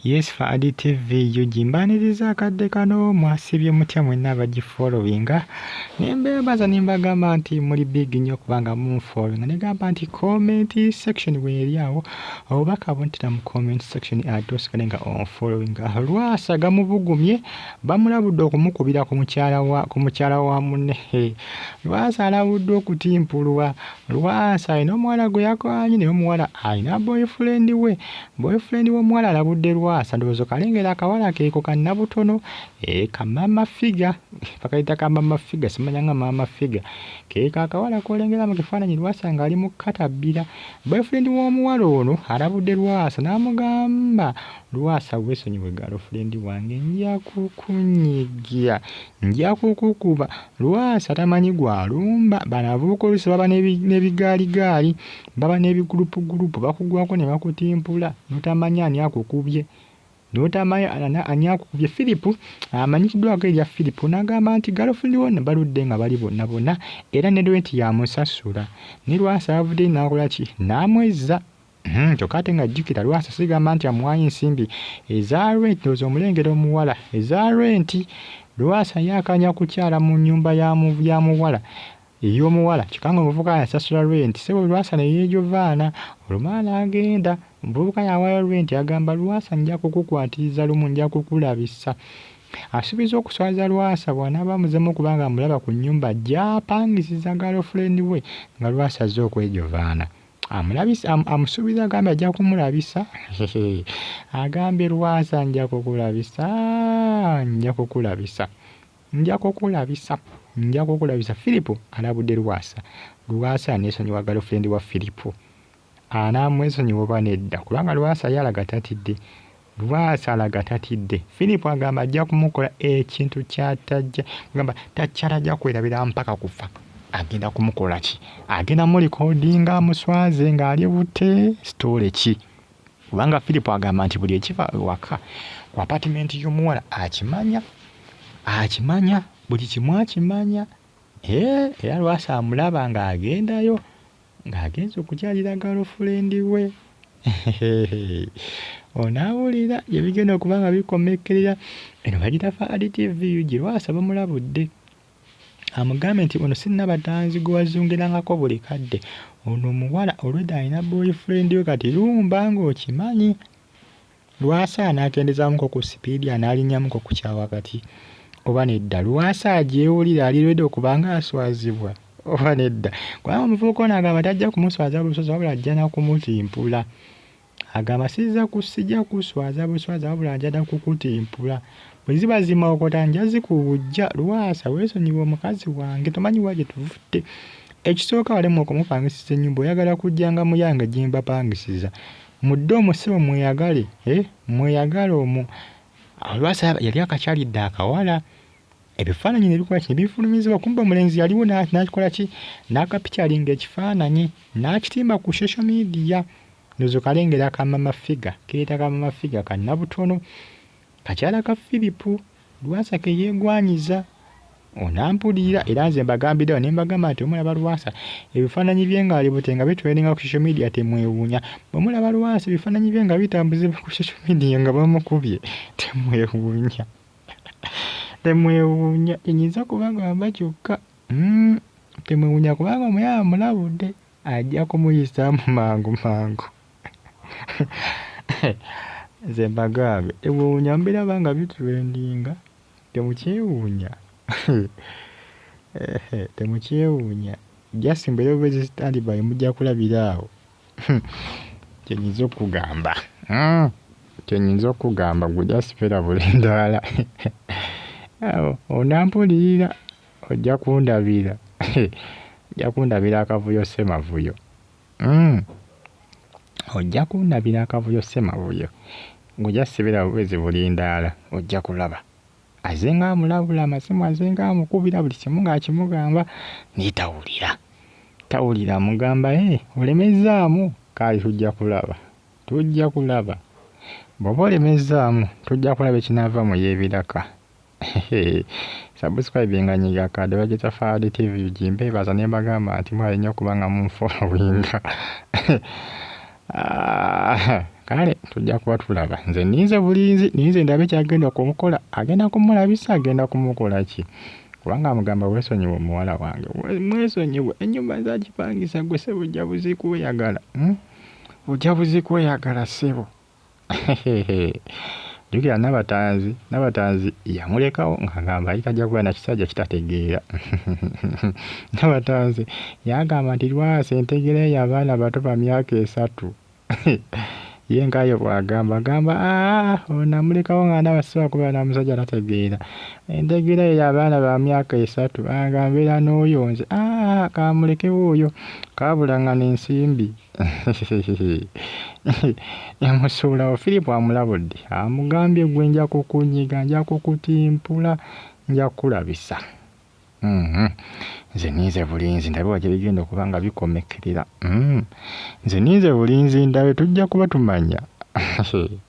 Yes, Fadi TV yujimbaniriza akadde kano mwasibye mutya mwenna abagifollowinga nembebaza nembagamba nti muri big nnyo kubanga munfollowinga negamba nti comment section bweri awo obubaka buntira mu comment section ate osigale nga onfollowinga. Lwasa gamubugumye bamulabudde okumukubira ku mukyala wa munne. Lwasa alabudde okutimpulwa. Lwasa alina omuwala gwe yakwanye naye omuwala alina boyfriend we w'omuwala alabudde Lwasa ndowooza kalengera akawala keeko kannabutono kamama figa bakayita kamama figa simanya nga mama figa keeko akawala kolengera mu kifaananyi Lwasa ng'ali mu katabbira. Boyfriend w'omuwala ono alabudde Lwasa n'amugamba Lwasa weesonyiwe girlfriend wange nja kukunyigira nja kukukuba. Lwasa tamanyi gwalumba bano abavubuka oluusi baba n'ebigaaligaali baba n'ebigulupu bakugwako ne bakutimpula notamanya ani akukubye notamanya ani akukubye. Philip amanyikiddwako erya Philip n'agamba nti girlfriend wonna baludde nga bali bonna era ne Rent yamusasula ne Lwasa avudde n'akola ki n'amwezza. Kyokka ate nga jjukira Lwasa sigamba nti amuwayo ensimbi eza Rent ndowooza omulengera omuwala eza Rent. Lwasa yakanya kukyala mu nnyumba ya muwala ey'omuwala kikanga omuvubuka yasasula Rent sebo Lwasa ne yeejovaana olumaala agenda omuvubuka yawaayo Rent agamba Lwasa nja kukukwatiriza lumu nja kukulabisa. Asuubiza okuswaza Lwasa bw'anaaba amuzeemu kubanga amulaba ku nnyumba gy'apangisiza girlfriend we nga Lwasa azze okwejovaana. Amusuubiza agambe ajja kumulabisa agambye Lwasa nja kukulabisa. Philip alabudde Lwasa aneesonyiwa girlfriend wa Philip anaamwesonyiwa oba nedda kubanga Lwasa alaga tatidde. Philip agamba ajja kumukola ekintu kyatajja kugamba tajja kwerabira mpaka kufa. Agenda kumukola ki? Agenda mulikodinga amuswaze ng'ali bute sitole ki? Kubanga Philip agamba nti buli ekiva waka ku apartment y'omuwala akimanya buli kimu akimanya. Era Lwasa amulaba ng'agendayo ng'agenza okukyalira girlfriend we. Onaawulira gye bigenda okuba nga bikomekkerera. Eno bagita Fadi TV gye Lwasa bamulabudde amugambe nti ono sinnabatanzi gwe wazungirangako buli kadde ono omuwala olwedda alina boyfriend we kati lumba ng'okimanyi. Lwasa anaakendezaamuko ku sipiidi anaalinnyamuko ku kyawakati oba nedda. Lwasa agyewulira alirwedde okubanga aswazibwa oba nedda. Kubanga omuvubuka ono agamba tajja kumuswaza busozi wabula ajja nakumutimpula. Agamba sijja kuswaza buswaza wabula ajja na kukutimpula. Bwe ziba zimaokota nja zikubujja. Lwasa weesonyiwa omukazi wange tomanyi wa gye tuvudde. Ekisooka walemu okumupangisiza ennyumba oyagala kujjanga muyange gye mbapangisiza mudde omusibo mweyagale mweyagale omwo. Lwasa yali akakyalidde akawala ebifaananyi ne bikola ki ne bifulumizibwa kumba omulenzi yaliwo n'akikola ki n'akapicyalinga ekifaananyi n'akitimba ku social media. Ndozo kalengera kamama figa keeta kamama figa kannabutono kakyala ka Philip. Lwasa ke yeegwanyiza onampulira era nze mbagambirawo ne mbagamba nti omulaba Lwasa ebifaananyi bye ng'ali bute nga bitwelinga ku social media temwewuunya. Bwe mulaba Lwasa ebifaananyi bye nga bitambuzibwa ku social media nga bamukubye temwewuunya. Enyinza kubagamba kyokka temwewuunya kubanga omuyala mulabudde ajja kumuyisaamu mangu. Nze mbagambe ewuunya mbiraba nga bitrendinga temukyewuunya. Temukyewuunya just mbere obwezi standby mujja kulabira awo. Kyenyinza okugamba gwe just fera bulindaala. Onampulira ojja kundabira akavuyo semavuyo. Ojja kundabira akavuyo semavuyo ng'ojja sibira bwezi bulindaala ojja kulaba. Azenga amulabula amasimu azenga amukubira buli kimu ng'akimugamba naye tawulira amugamba olemezaamu kale tujja kulaba bw'oba olemezaamu tujja kulaba ekinaava mu y'ebiraka. Subscribinga nyiga kade bagita Fadi TV jimbebaza ne mbagamba nti mwali nnyo kubanga munfollowinga. kale tujja kuba tulaba. Nze ninze bulinzi, ninze ndabe kyagenda kumukola, agenda kumulabisa, agenda kumukola ki? Kubanga amugamba weesonyiwe muwala wange, mwesonyiwe, ennyumba nzagipangisa gwe ssebo ojja buzikweyagala. Ojja buzikweyagala ssebo. Jjukira Nabatanzi yamulekawo ng'agamba ajja kuba na kisajja kitategeera. Nabatanzi yagamba nti Lwasa entegera eyo abaana bato ba myaka 3. Ye ngaye bw'agamba ono amulekawo nga Nabasiba kuba na musajja tategeera. Entegera eyo abaana ba myaka 3 agambeera n'oyo nze kamulekewo oyo kaabulanga n'ensimbi. Yamusuulawo Philip amulabudde amugambye gwe nja kukunyiga, nja kukutimpula, nja kukulabisa. Nze ninze bulinzi ndabe wa gye bigenda okuba nga bikomekerera. Nze ninze bulinzi ndabe tujja kuba tumanya.